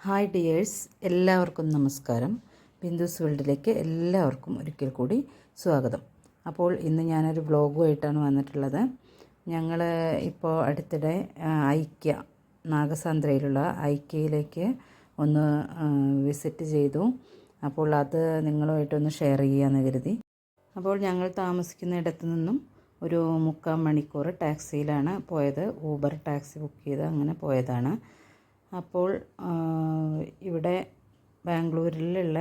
Hi dears, എല്ലാവർക്കും നമസ്കാരം. ബിന്ദുസ് വേൾഡിലേക്ക് എല്ലാവർക്കും ഒരിക്കൽ കൂടി സ്വാഗതം. അപ്പോൾ ഇന്ന് ഞാനൊരു വ്ളോഗുമായിട്ടാണ് വന്നിട്ടുള്ളത്. ഞങ്ങൾ ഇപ്പോൾ അടുത്തിടെ നാഗസാന്ദ്രയിലുള്ള ഐക്യയിലേക്ക് ഒന്ന് വിസിറ്റ് ചെയ്തു. അപ്പോൾ അത് നിങ്ങളുമായിട്ടൊന്ന് ഷെയർ ചെയ്യാമെന്ന് കരുതി. അപ്പോൾ ഞങ്ങൾ താമസിക്കുന്ന ഇടത്തു നിന്നും ഒരു 3/4 മണിക്കൂർ ടാക്സിയിലാണ് പോയത്. ഊബർ ടാക്സി ബുക്ക് ചെയ്ത് അങ്ങനെ പോയതാണ്. അപ്പോൾ ഇവിടെ ബാംഗ്ലൂരിലുള്ള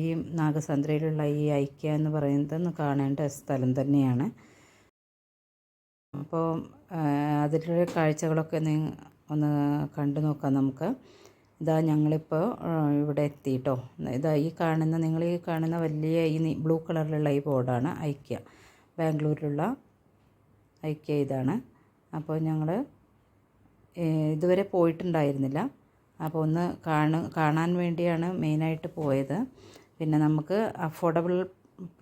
ഈ നാഗസാന്ദ്രയിലുള്ള ഈ ഐക്യ എന്ന് പറയുന്നത് ഒന്ന് കാണേണ്ട സ്ഥലം തന്നെയാണ്. അപ്പോൾ അതിലുള്ള കാഴ്ചകളൊക്കെ ഒന്ന് കണ്ടു നോക്കാം നമുക്ക്. ഇതാ ഞങ്ങളിപ്പോൾ ഇവിടെ എത്തിയിട്ടോ. ഇതാ നിങ്ങൾ ഈ കാണുന്ന വലിയ ബ്ലൂ കളറിലുള്ള ഈ ബോർഡാണ് ഐക്യ, ബാംഗ്ലൂരിലുള്ള ഐക്യ ഇതാണ്. അപ്പോൾ ഞങ്ങൾ ഇതുവരെ പോയിട്ടുണ്ടായിരുന്നില്ല. അപ്പോൾ ഒന്ന് കാണാൻ വേണ്ടിയാണ് മെയിനായിട്ട് പോയത്. പിന്നെ നമുക്ക് അഫോർഡബിൾ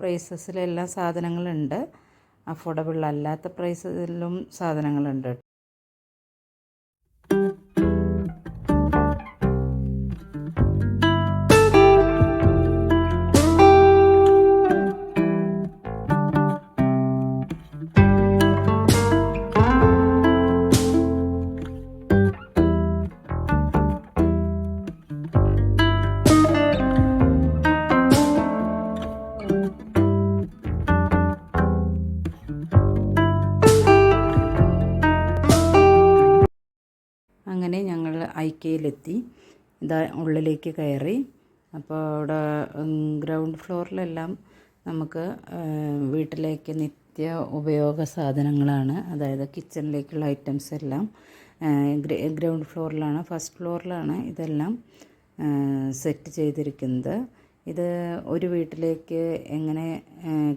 പ്രൈസസിലെല്ലാം സാധനങ്ങളുണ്ട്, അഫോർഡബിൾ അല്ലാത്ത പ്രൈസിലും സാധനങ്ങളുണ്ട്. അങ്ങനെ ഞങ്ങൾ ഐക്യയിലെത്തി. ഇതാ ഉള്ളിലേക്ക് കയറി. അപ്പോൾ അവിടെ ഗ്രൗണ്ട് ഫ്ലോറിലെല്ലാം നമുക്ക് വീട്ടിലേക്ക് നിത്യ ഉപയോഗ സാധനങ്ങളാണ്, അതായത് കിച്ചണിലേക്കുള്ള ഐറ്റംസ് എല്ലാം ഗ്രൗണ്ട് ഫ്ലോറിലാണ്. ഫസ്റ്റ് ഫ്ലോറിലാണ് ഇതെല്ലാം സെറ്റ് ചെയ്തിരിക്കുന്നത്. ഇത് ഒരു വീട്ടിലേക്ക് എങ്ങനെ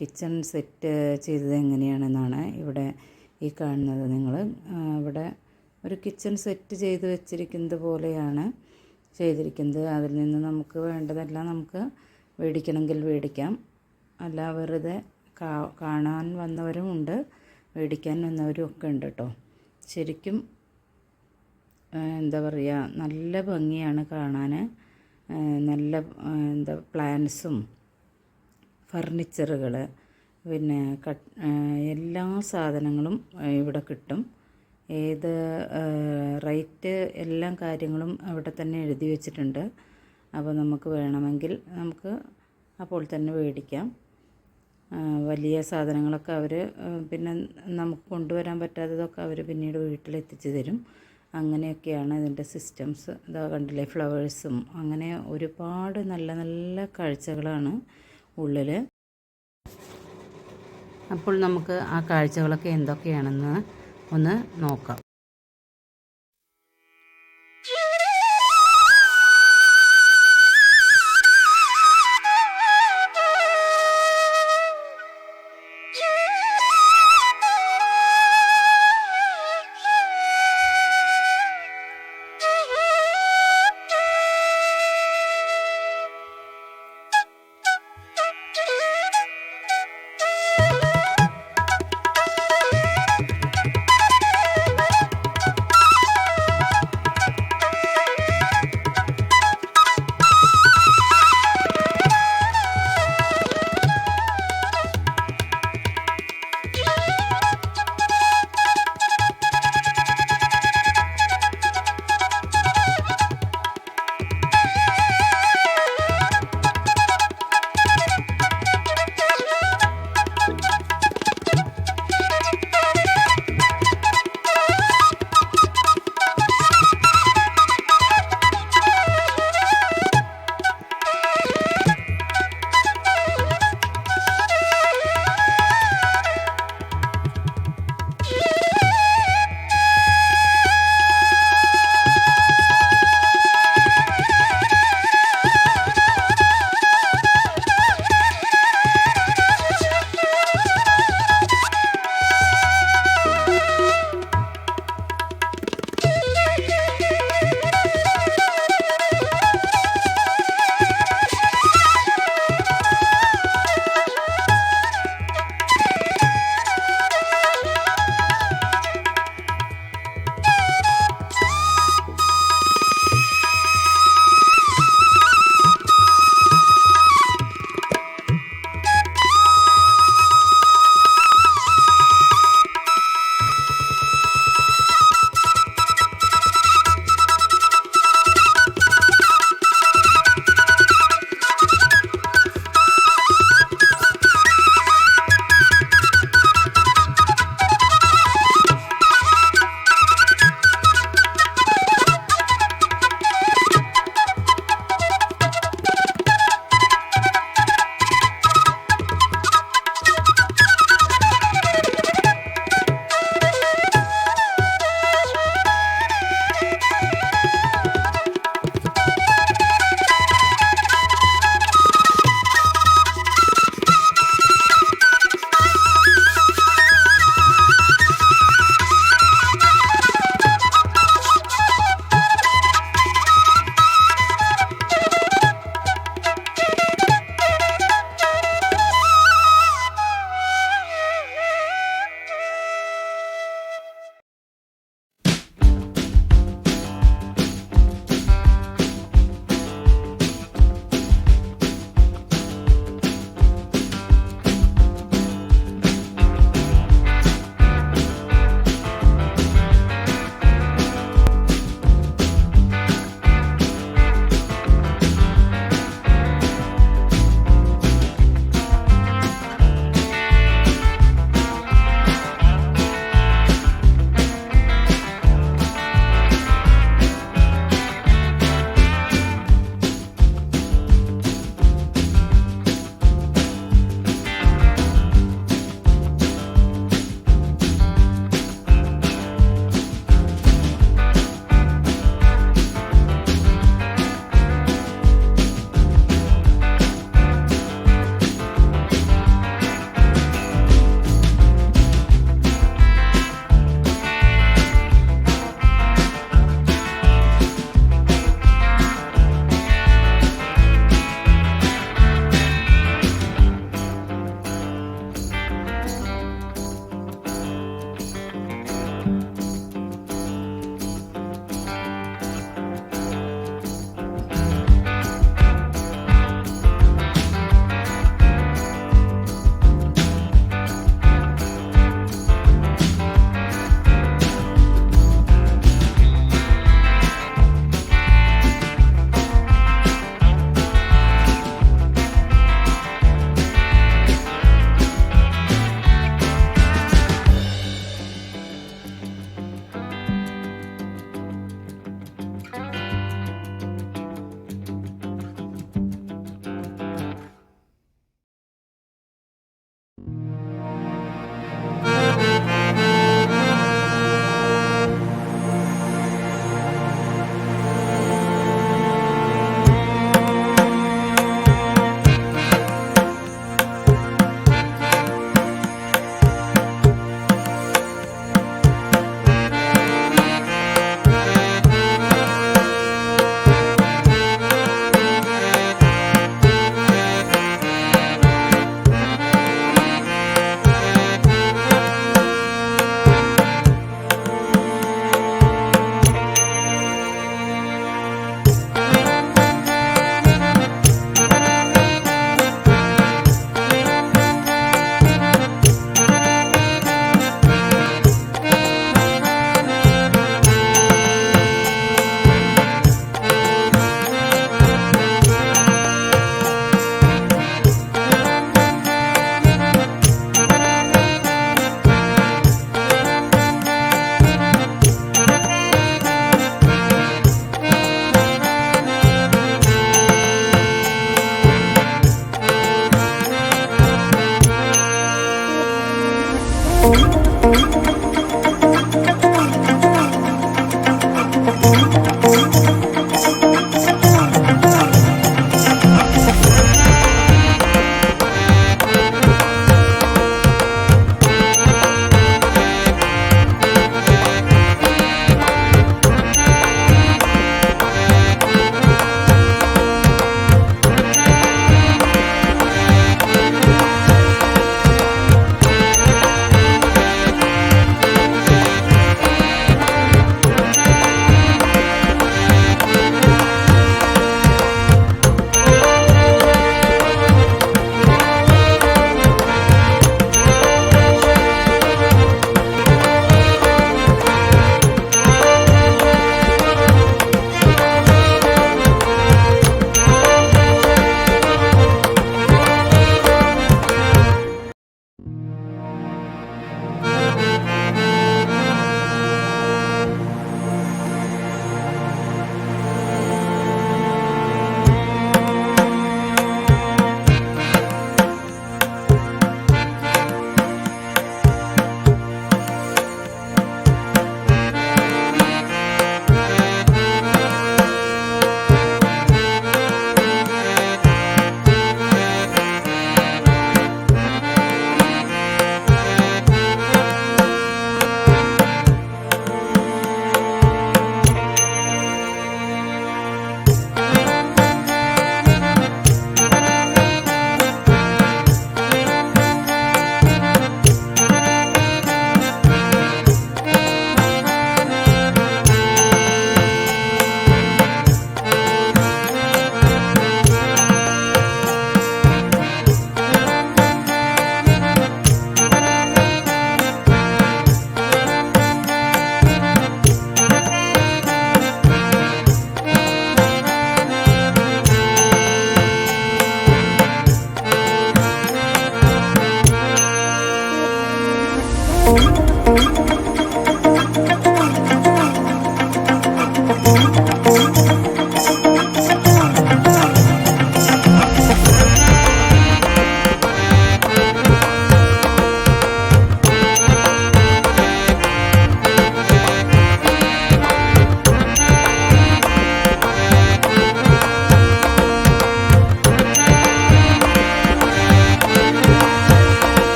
കിച്ചൺ സെറ്റ് ചെയ്തത് എങ്ങനെയാണെന്നാണ് ഇവിടെ ഈ കാണുന്നത്. നിങ്ങൾ ഇവിടെ ഒരു കിച്ചൺ സെറ്റ് ചെയ്ത് വെച്ചിരിക്കുന്നത് പോലെയാണ് ചെയ്തിരിക്കുന്നത്. അതിൽ നിന്ന് നമുക്ക് വേണ്ടതെല്ലാം നമുക്ക് മേടിക്കണമെങ്കിൽ മേടിക്കാം, അല്ല വെറുതെ കാണാൻ വന്നവരും ഉണ്ട്, മേടിക്കാൻ വന്നവരും ഒക്കെ ഉണ്ട് കേട്ടോ. ശരിക്കും എന്താ പറയുക, നല്ല ഭംഗിയാണ് കാണാൻ. നല്ല പ്ലാൻസും ഫർണിച്ചറുകൾ, പിന്നെ എല്ലാ സാധനങ്ങളും ഇവിടെ കിട്ടും. ഏത് റേറ്റ് എല്ലാം കാര്യങ്ങളും അവിടെ തന്നെ എഴുതി വെച്ചിട്ടുണ്ട്. അപ്പോൾ നമുക്ക് വേണമെങ്കിൽ നമുക്ക് അപ്പോൾ തന്നെ മേടിക്കാം. വലിയ സാധനങ്ങളൊക്കെ അവർ പിന്നെ നമുക്ക് കൊണ്ടുവരാൻ പറ്റാത്തതൊക്കെ അവർ പിന്നീട് വീട്ടിലെത്തിച്ച് തരും. അങ്ങനെയൊക്കെയാണ് ഇതിൻ്റെ സിസ്റ്റംസ്. ഇതാ കണ്ടില്ലേ, ഫ്ലവേഴ്സും അങ്ങനെ ഒരുപാട് നല്ല നല്ല കാഴ്ചകളാണ് ഉള്ളിൽ. അപ്പോൾ നമുക്ക് ആ കാഴ്ചകളൊക്കെ എന്തൊക്കെയാണെന്ന് ഒന്ന് നോക്കാം.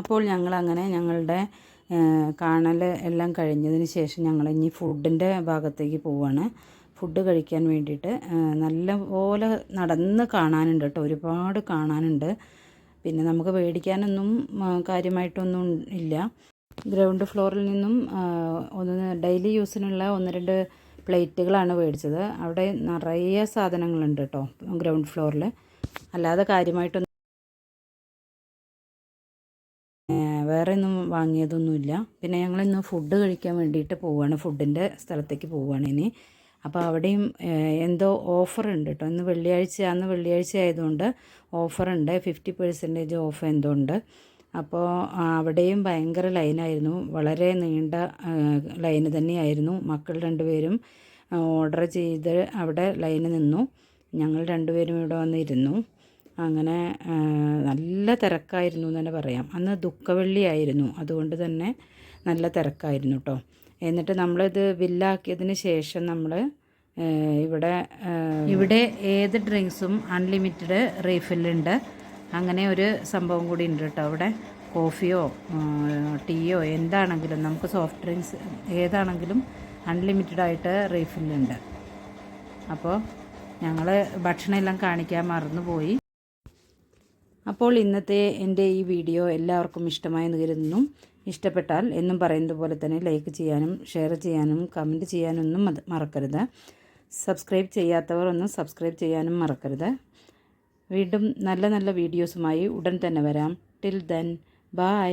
അപ്പോൾ ഞങ്ങളങ്ങനെ ഞങ്ങളുടെ കാണൽ എല്ലാം കഴിഞ്ഞതിന് ശേഷം ഞങ്ങൾ ഇനി ഫുഡിൻ്റെ ഭാഗത്തേക്ക് പോവുകയാണ്. ഫുഡ് കഴിക്കാൻ വേണ്ടിയിട്ട് നല്ല പോലെ നടന്ന് കാണാനുണ്ട് കേട്ടോ, ഒരുപാട് കാണാനുണ്ട്. പിന്നെ നമുക്ക് മേടിക്കാനൊന്നും കാര്യമായിട്ടൊന്നും ഇല്ല. ഗ്രൗണ്ട് ഫ്ലോറിൽ നിന്നും ഡെയിലി യൂസിനുള്ള 1-2 പ്ലേറ്റുകളാണ് മേടിച്ചത്. അവിടെ നിറയെ സാധനങ്ങളുണ്ട് കേട്ടോ ഗ്രൗണ്ട് ഫ്ലോറിൽ. അല്ലാതെ കാര്യമായിട്ടൊന്നും വേറെ ഒന്നും വാങ്ങിയതൊന്നുമില്ല. പിന്നെ ഞങ്ങളിന്ന് ഫുഡ് കഴിക്കാൻ വേണ്ടിയിട്ട് പോവുകയാണ്, ഫുഡിൻ്റെ സ്ഥലത്തേക്ക് പോവുകയാണ് ഇനി. അപ്പോൾ അവിടെയും എന്തോ ഓഫറുണ്ട് കേട്ടോ. അന്ന് വെള്ളിയാഴ്ച ആയതുകൊണ്ട് ഓഫറുണ്ട്, 50% ഓഫ് എന്തോ ഉണ്ട്. അപ്പോൾ അവിടെയും ഭയങ്കര ലൈനായിരുന്നു, വളരെ നീണ്ട ലൈന് തന്നെയായിരുന്നു. മക്കൾ 2 പേരും ഓർഡർ ചെയ്ത് അവിടെ ലൈന് നിന്നു. ഞങ്ങൾ 2 പേരും ഇവിടെ വന്നിരുന്നു. അങ്ങനെ നല്ല തിരക്കായിരുന്നു എന്ന് തന്നെ പറയാം. അന്ന് ദുഃഖവെള്ളിയായിരുന്നു, അതുകൊണ്ട് തന്നെ നല്ല തിരക്കായിരുന്നു കേട്ടോ. എന്നിട്ട് നമ്മളിത് ബില്ലാക്കിയതിന് ശേഷം നമ്മൾ ഇവിടെ ഏത് ഡ്രിങ്ക്സും അൺലിമിറ്റഡ് റീഫില്ലുണ്ട്. അങ്ങനെ ഒരു സംഭവം കൂടി ഉണ്ട് കേട്ടോ. അവിടെ കോഫിയോ ടീയോ എന്താണെങ്കിലും നമുക്ക് സോഫ്റ്റ് ഡ്രിങ്ക്സ് ഏതാണെങ്കിലും അൺലിമിറ്റഡായിട്ട് റീഫില്ലുണ്ട്. അപ്പോൾ ഞങ്ങൾ ഭക്ഷണം എല്ലാം കാണിക്കാൻ മറന്നുപോയി. അപ്പോൾ ഇന്നത്തെ എൻ്റെ ഈ വീഡിയോ എല്ലാവർക്കും ഇഷ്ടമായെന്ന് കരുതുന്നു. ഇഷ്ടപ്പെട്ടാൽ എന്നും പറയുന്നത് പോലെ തന്നെ ലൈക്ക് ചെയ്യാനും ഷെയർ ചെയ്യാനും കമൻറ്റ് ചെയ്യാനൊന്നും മറക്കരുത്. സബ്സ്ക്രൈബ് ചെയ്യാത്തവർ ഒന്ന് സബ്സ്ക്രൈബ് ചെയ്യാനും മറക്കരുത്. വീണ്ടും നല്ല നല്ല വീഡിയോസുമായി ഉടൻ തന്നെ വരാം. Till then bye.